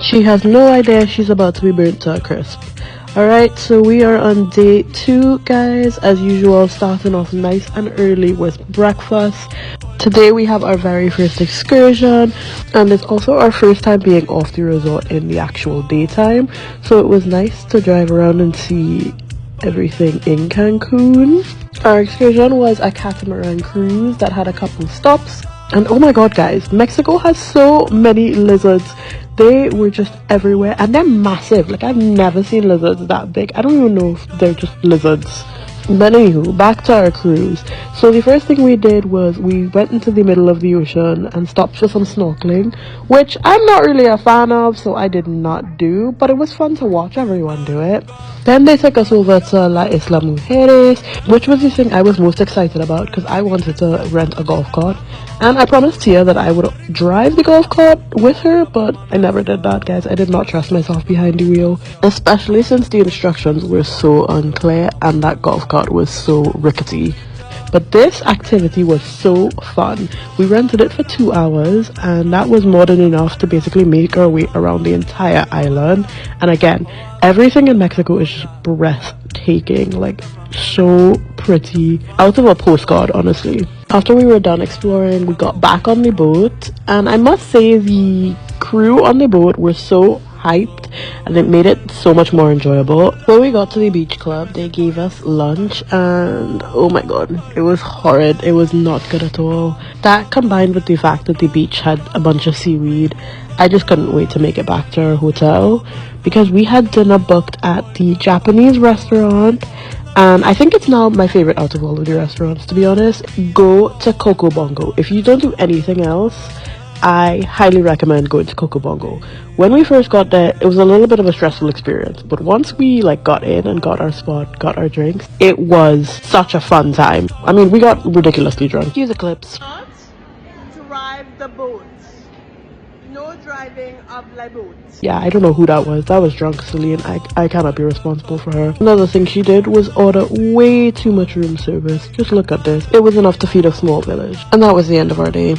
She has no idea she's about to be burnt to a crisp. Alright, so we are on day 2, guys. As usual, starting off nice and early with breakfast. Today we have our very first excursion, and it's also our first time being off the resort in the actual daytime. So it was nice to drive around and see everything in Cancun. Our excursion was a catamaran cruise that had a couple stops. And oh my god, guys, Mexico has so many lizards. They were just everywhere, and they're massive. Like, I've never seen lizards that big. I don't even know if they're just lizards. But anywho, back to our cruise. So the first thing we did was we went into the middle of the ocean and stopped for some snorkeling, which I'm not really a fan of, so I did not do, but it was fun to watch everyone do it. Then they took us over to La Isla Mujeres, which was the thing I was most excited about because I wanted to rent a golf cart. And I promised Tia that I would drive the golf cart with her, but I never did that, guys. I did not trust myself behind the wheel, especially since the instructions were so unclear and that golf cart was so rickety. But this activity was so fun. We rented it for 2 hours, and that was more than enough to basically make our way around the entire island. And again, everything in Mexico is just breathtaking, like so pretty, out of a postcard, honestly. After we were done exploring, we got back on the boat, and I must say the crew on the boat were so hyped, and it made it so much more enjoyable. When we got to the beach club, they gave us lunch, and oh my god, it was horrid. It was not good at all. That combined with the fact that the beach had a bunch of seaweed, I just couldn't wait to make it back to our hotel, because we had dinner booked at the Japanese restaurant, and I think it's now my favorite out of all of the restaurants, to be honest. Go to Coco Bongo. If you don't do anything else, I highly recommend going to Coco Bongo. When we first got there, it was a little bit of a stressful experience, but once we got in and got our spot, got our drinks, it was such a fun time. I mean, we got ridiculously drunk. Cue the clips. Not drive the boat. No driving of the boat. Yeah, I don't know who that was. That was drunk Celine. I cannot be responsible for her. Another thing she did was order way too much room service. Just look at this. It was enough to feed a small village. And that was the end of our day.